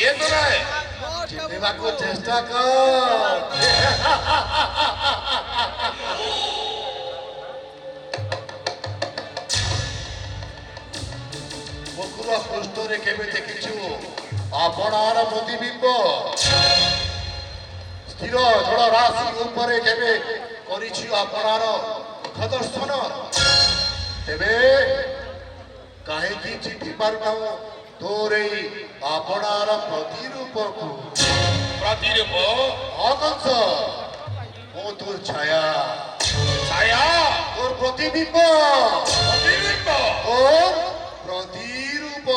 କିଏ ତୋରେ ଚିହ୍ନିବାକୁ ଚେଷ୍ଟା କର। ମୁକୁର ପୃଷ୍ଠରେ କେବେ ଦେଖିଛୁ ଆପଣାର ପ୍ରତିବିମ୍ବ? ସ୍ଥିର ଜଳ ରାଶି ଉପରେ କେବେ କରିଛୁ ଆପଣାର ମୁଖଦର୍ଶନ? ତେବେ କାହିଁକି ଚିଠି ପାରୁନାହୁଁ ତୋର ଏଇ ଆପଣାର ପ୍ରତିରୂପକୁ? ପ୍ରତିରୂପ ଅକଂସ, ମୁଁ ତୋର ଛାୟା, ଛାୟା তোর প্রতিবিম্ব, ପ୍ରତିବିମ୍ବ তোর প্রতিরূপ।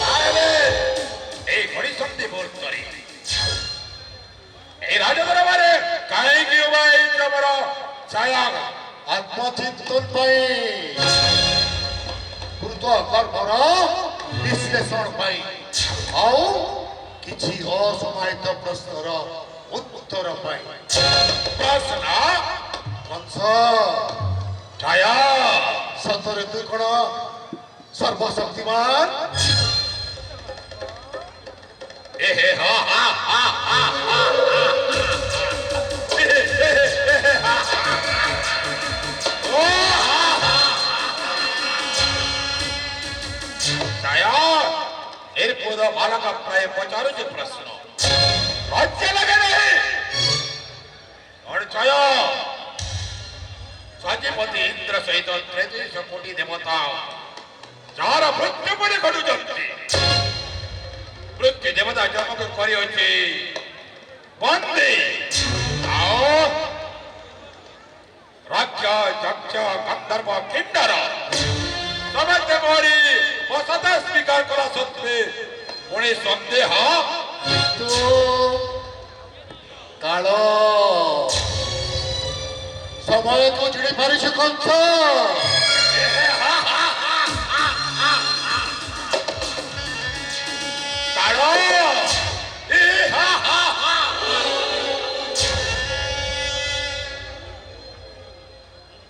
তাহলে এই ঘড়িসন্ধি মুহূর্ত্ତରେ এই রাজদরবারে কাହିଁକି ବା এই ତମର ଛାୟା আত্মচিন্তন পাই, কৃত কর্মর বিশ্লেষণ পাই, ଆଉ କିଛି ଅସମାହିତ ପ୍ରଶ୍ନର ଉତ୍ତର ପାଇ। ପ୍ରଶ୍ନ କଂସ, ଛାୟା ସତରେ ତୁ କଣ ସର୍ବଶକ୍ତିମାନ? ଏହେ ହା ହା ହା ହା ହା ছায়া এর পুরো বালক প্রায় পচারুଛି প্রশ্ন লজ্জা লাগে ନାହିଁ ছায়া ସଚିପତି ଇନ୍ଦ୍ର ସହିତ 33 କୋଟି ଦେବତା ଯାହାର ମୃତ୍ୟୁ ପରେ ଘଟୁଛନ୍ତି। ମୃତ୍ୟୁ ଦେବତା ଜନ୍ମକୁ କରିଅଛି ବନ୍ଦୀ, ଆଉ ରାଜ୍ୟ ଯକ୍ଷ ଗନ୍ଧର୍ବ କିନ୍ନର ସମସ୍ତେ ମରି ବସତା ସ୍ୱୀକାର କଲା ସତ୍ତ୍ୱେ ପୁଣି ସନ୍ଦେହ ତୁ କାଳ সময়କୁ ଝିଡ଼ି ପାରିଛୁ କଂସ? କାଳ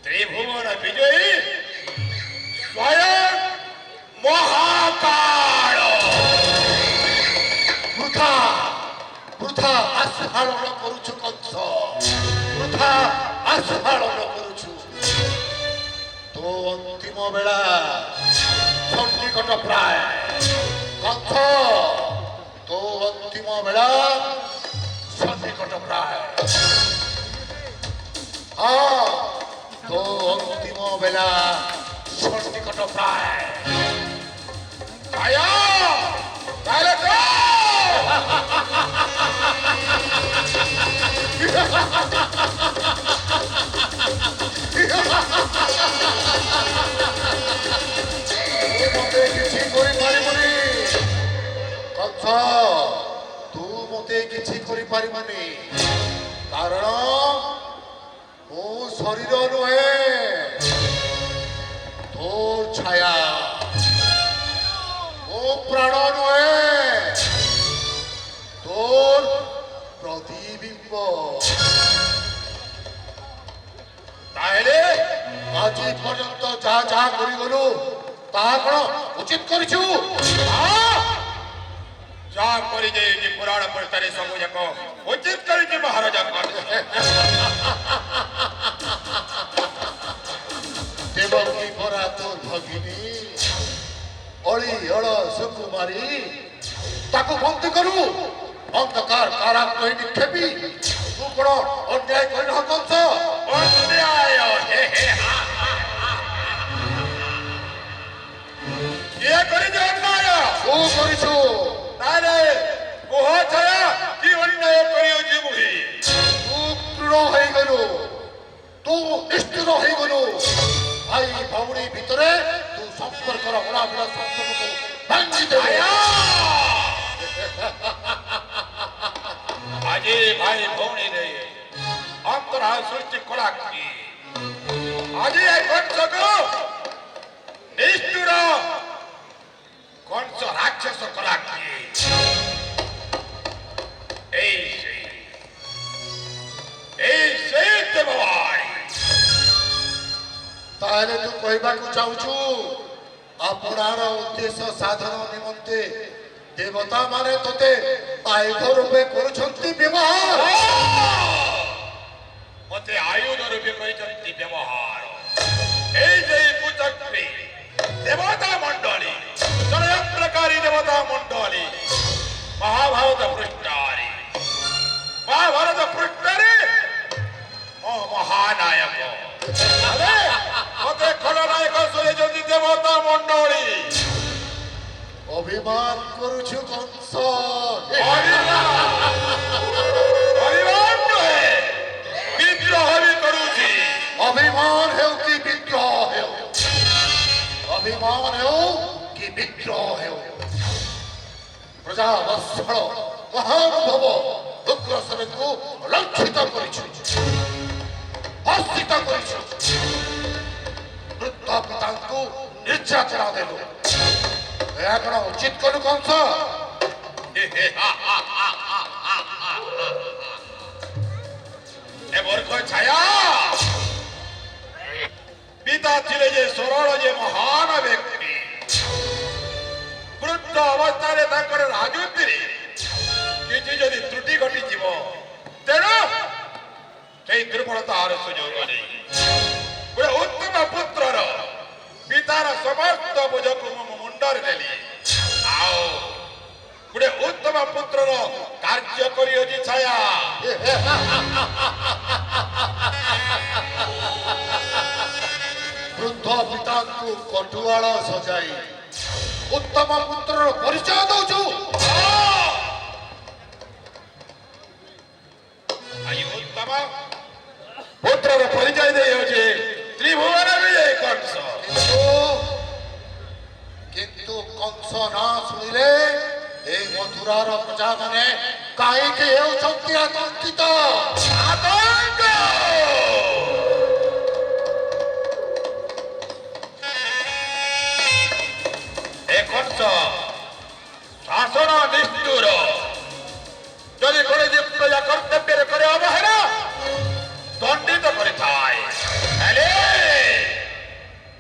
ত্রিভুবন বিজয়ী স্বয়ং মহাকাল। বৃথা বৃথা আস্ফালন କରୁଛୁ କଂସ, ବୃଥା ଆସ୍ଫାଳନ କରୁଛୁ। ତୋ ଅନ୍ତିମ ବେଳା ସନ୍ନିକଟ ପ୍ରାୟ କଂସ, ତୋ ଅନ୍ତିମ ବେଳା ସନ୍ନିକଟ ପ୍ରାୟ। ହଁ, ତୋ ଅନ୍ତିମ ବେଳା ସନ୍ନିକଟ ପ୍ରାୟ। ছায়া তাহলে তো মতে কিছু କରିପାରିବୁନି କଂସ, ତୁ ମତେ କିଛି କରିପାରିବୁନି, କାରଣ ମୁଁ ଶରୀର ନୁହେଁ, ତୋ ଛାୟା। ମୁଁ ପ୍ରାଣ ନୁହେଁ, তোর প্রতিবিম্ব। তাহলে আজ পর্যন্ত যা যা করিগলু তাহা কোন উচিত করিছু? যা করে যে পুরাণ পরিস্তারে সবু যাক উচিত করেছে মহারাজা। দেবকী পরা তোর ভগিনী অলি অল সুকুমারী, তাকে বন্দী করু অন্ধকার কারাগ্রহে নিক্ষেপী। তু কোন অন্যায় করি না কংস? অন্যায় কিয়ে করেছে অন্যায়? তু করিছু। তাহলে কুহ ছায়া কি অন্যায় করিଅଛି মুহি? তু দৃঢ় হয়ে গেলু, তু নিষ্ঠুর হয়ে গেলু। ভাই ভৌণী ভিতরে তু সম্পর্কর অনাবিল সম্পর্ককে ভাঙ্গি দেবু। আজি ভাই ভৌণী রে অন্তরা সৃষ্টি কলা কি? আজি এই কংসକୁ নিষ্ঠুর কংস রাক্ষস কলা কি? এই সেই দেবভাই। তাহলে তু কহিବାକୁ চাହୁଛୁ ଆପଣାର ଉଦ୍ଦେଶ୍ୟ ସାଧନ ନିମନ୍ତେ ଦେବତା ମାନେ ତୋତେ ଆୟୁଧ ରୂପେ କରୁଛନ୍ତି ବ୍ୟବହାର। ମତେ ଆୟୁଧ ରୂପେ କରିଛନ୍ତି ବ୍ୟବହାର। এই যে কুচক্রী দেবতা মণ্ডলী ষড়যন্ত্রকারী দেবতা মণ্ডলী মহাভারত পৃষ্ঠারে মহানায়ক মতে খলনায়ক শুনেଛନ୍ତି দেবতা মণ্ডলী। অভিমান କରୁଛୁ କଂସ। অভিমান নহে বিদ্রোহ ବି କରୁଛି। ଅଭିମାନ ହେଉ କି ବିଦ୍ରୋହ ହେଉ, ଅଭିମାନ ହେଉ କି ବିଦ୍ରୋହ ହେଉ, ପ୍ରଜା ବତ୍ସଳ ମହାନୁଭବ ଉଗ୍ରସେନଙ୍କୁ ଲକ୍ଷିତ କରିଛୁ, ହସ୍ତିତ କରିଛୁ। ବୃଦ୍ଧ ପିତାଙ୍କୁ ନିର୍ଯାତନା ଦେଲୁ। ଏହା କଣ ଉଚିତ କଲୁ କଂସ? এ মূর্খ ছায়া পিতা ছিলে যে সরল যে মহান ব্যক্তি বৃদ্ধ অবস্থায় তাঁর রাজনীতিরে কিছু যদি ত্রুটি ঘটিଯିବ তেণু সেই দুর্বলতার সুযোগ নেই। ଗୋଟେ ଉତ୍ତମ ପୁତ୍ରର ପିତାର ସମସ୍ତ ବୋଝକୁ ମୁଁ ମୁଣ୍ଡରେ ନେଲି ଆଉ ଗୋଟେ ଉତ୍ତମ ପୁତ୍ରର କାର୍ଯ୍ୟ କରିଅଛି ଛାୟା। ବୃଦ୍ଧ ପିତାଙ୍କୁ କଟୁଆଳ ସଜାଇ ଉତ୍ତମ ପୁତ୍ରର ପରିଚୟ ଦଉଛୁ। ଉତ୍ତମ ପୁତ୍ରର ପରିଚୟ ଦେଇଅଛି ତ୍ରିଭୁବନ ବିଜୟ କଂସ। କିନ୍ତୁ କଂସ ନା ଶୁଣିଲେ ଏ ମଥୁରାର ପ୍ରଜାମାନେ କାହିଁକି ହେଉଛନ୍ତି ଆତଙ୍କିତ? ଆତଙ୍କ ଏ କଂସ ଶାସନ ନିଷ୍ଠୁର। ଯଦି କୌଣସି ପ୍ରଜା କର୍ତ୍ତବ୍ୟରେ କରେ ଅବହେଳା ଦଣ୍ଡିତ କରିଥାଏ, ହେଲେ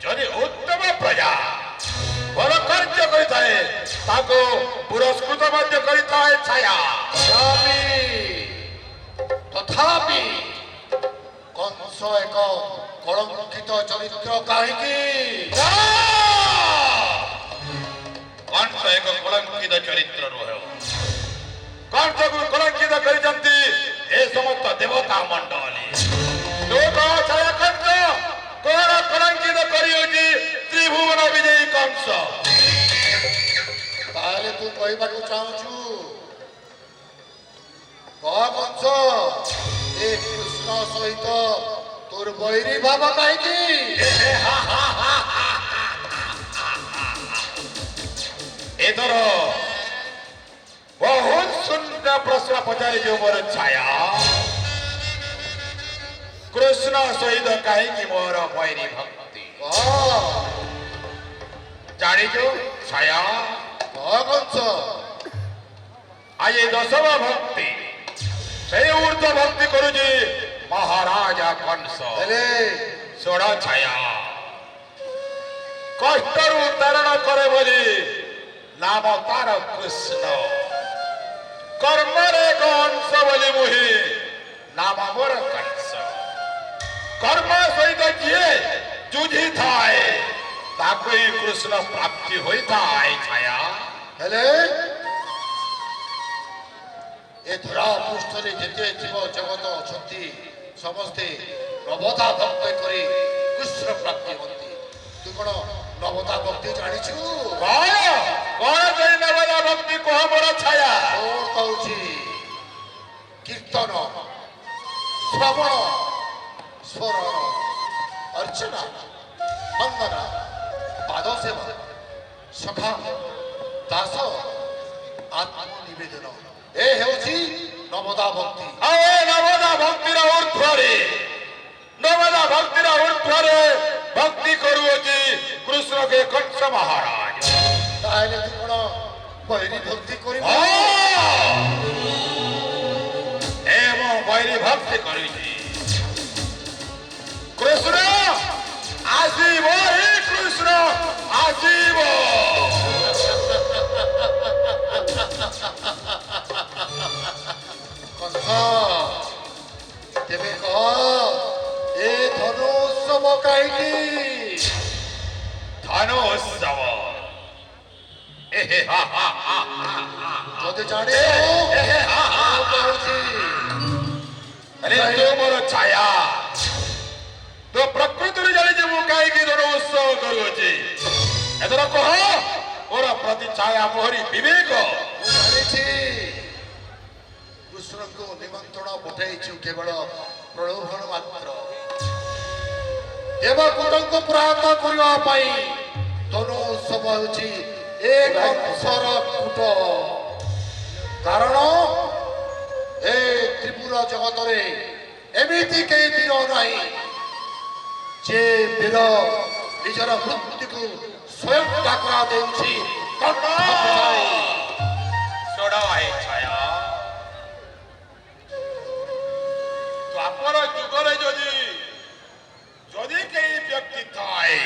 ଯଦି ଉତ୍ତମ ପ୍ରଜା ଭଲ କାର୍ଯ୍ୟ କରିଥାଏ ତାକୁ ପୁରସ୍କୃତ ମଧ୍ୟ କରିଥାଏ ଛାୟା। ତଥାପି କଂସ ଏକ କଳଙ୍କିତ ଚରିତ୍ର କାହିଁକି? କଂସ ଏକ କଳଙ୍କିତ ଚରିତ୍ର ନୁହେଁ। କଂସକୁ କଳଙ୍କିତ କରିଛନ୍ତି ଏ ସମସ୍ତ ଦେବତା ମଣ୍ଡଳୀ। ଛାୟା କଂସ କଣ କଳଙ୍କିତ କରିଅଛି ତ୍ରିଭୁବନ ବିଜୟୀ କଂସ? ତାହେଲେ ତୁ କହିବାକୁ ଚାହୁଁଛୁ କହ କଂସ, ଏ କୃଷ୍ଣ ସହିତ ତୋର ବୈରୀ ଭାବ କାହିଁକି? ଏଥର ବହୁତ ସୁନ୍ଦର ପ୍ରଶ୍ନ ପଚାରିଛୁ ମୋର ଛାୟା। କୃଷ୍ଣ ସହିତ କାହିଁକି ମୋର ବୈରୀ ଭକ୍ତି ଜାଣିଛୁ ଛାୟା? କହ କଂସ। ଆଜି ଦଶମ ଭକ୍ତି সেই ঊর্ধ্ব ভক্তি করুছি মহারাজা কংস। ହେଲେ ষোড় ছায়া কষ্টর উত্তরণ করে বলি নাম তার কৃষ্ণ। কর্মরে কংস বলি মুহি নাম মোর কংস। কর্ম সহিত যিয়ে যুঝি থায় তাকে কৃষ্ণ প্রাপ্তি হইতায় ছায়া। ହେଲେ ଏ ଧରା ପୃଷ୍ଠରେ ଯେତେ ଜୀବ ଜଗତ ଅଛନ୍ତି ସମସ୍ତେ ନବତା ଭକ୍ତି କରି କୃଷ୍ଣ ପ୍ରାପ୍ତି ହୁଅନ୍ତି। ତୁ କଣ ନବତା ଭକ୍ତି ଜାଣିଛୁ? କଣ କଣ ସେଇ ନବଦା ଭକ୍ତି କହ ମୋର ଛାୟା। କଣ କହୁଛି? କୀର୍ତ୍ତନ, ଶ୍ରବଣ, ସ୍ମରଣ, ଅର୍ଚ୍ଚନା, ବନ୍ଦନା, ପାଦ ସେବା, ସଖା, ଦାସ, ଆତ୍ମନିବେଦନ, ଏ ହେଉଛି ନବଦା ଭକ୍ତି। ଆଉ ଏ ନବଦା ଭକ୍ତିର ଊର୍ଧ୍ୱରେ ନବଦା ଭକ୍ତିର ଊର୍ଧ୍ୱରେ ଭକ୍ତି କରୁଅଛି କୃଷ୍ଣକେ କଂସ ମହାରାଜ। ତାହେଲେ ତୁ କଣ ବୈରୀ ଭକ୍ତି କରିବୁ? ଏ ମୁଁ ବୈରୀ ଭକ୍ତି କରୁଛି। କୃଷ୍ଣ ଆସିବ, হে କୃଷ୍ଣ ଆସିବ। কংস তেবে কহ এ ধনু উৎসব কাহিনী ধনু উৎসব যদি জানে अरे तो मोर छाया तो प्रकृति रे जाने जे मु काई की धनु उत्सव करूची एतरा कह मोर प्रति छाया मोहरी विवेक ଜାଣିଛି କୃଷ୍ଣଙ୍କୁ ନିମନ୍ତ୍ରଣ ପଠାଇଛୁ କେବଳ ପ୍ରଲୋଭନ ମାତ୍ର ଦେବପୁତ୍ରଙ୍କୁ ପ୍ରାପ୍ତ କରିବା ପାଇଁ ଧନୁ ଉତ୍ସବ ହେଉଛି ଏ କଂସର କୂଟ କାରଣ ଏ ତ୍ରିପୁର ଜଗତରେ ଏମିତି କେହି ବୀର ନାହିଁ ଯେ ବୀର ନିଜର ମୃତ୍ୟୁକୁ ସ୍ୱୟଂ ଡାକରା ଦେଉଛି କଣ୍ଠ ଫୁଟାଇ। सोडा है छाया तो आपन जुगरे जदि जदि कई व्यक्ति थाए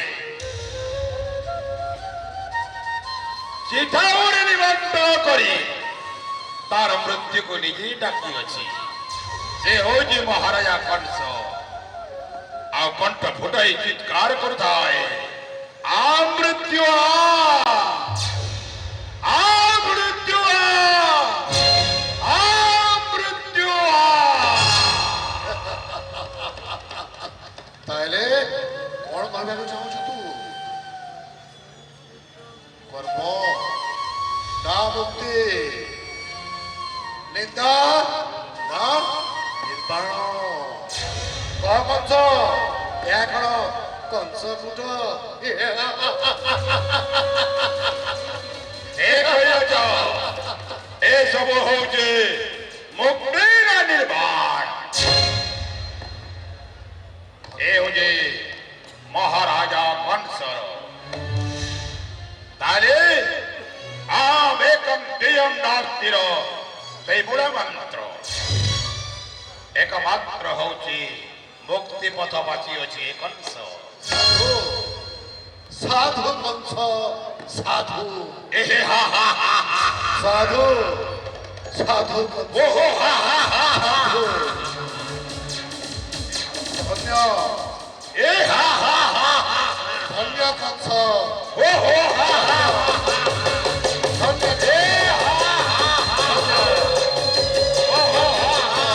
चिठाउरे निमंत्रण करी तार मृत्यु को निजी डाकी अछि से होजी महाराजा कंस आ कंठ फुटाई चित्कार करताए आ मृत्यु आ मृत्यु आ मृत्यु ତାହେଲେ କଣ କହିବାକୁ ଚାହୁଁଛୁ ତୁ କର୍ମ ନା ମୁକ୍ତି ନିନ୍ଦା ନା ନିର୍ବାଣ କହ କଂସ ଏହା କଣ କଂସ କୂଟ ए सब होचे मुक्ति ना निर्वाण ए होजे महाराजा कंसर ताले आम एकम दियम नास्तिर से मूल मंत्र एकमात्र होची मुक्ति पथ बाची अछि कंस ସାଧୁ ସାଧୁ କଂସ ସାଧୁ ए हा हा हा हा ସାଧୁ ସାଧୁ କଂସ ओ हो हा हा हा हा ଧନ୍ୟ ए हा हा हा हा ধন্য কংস ओ हो हा हा ধন্য ए हा हा हा ओ हो हा हा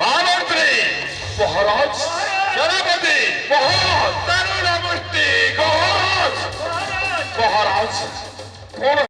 महामंत्री মহারাজ सेनापति तरुण मुष्टि घोष মহারাজ কোন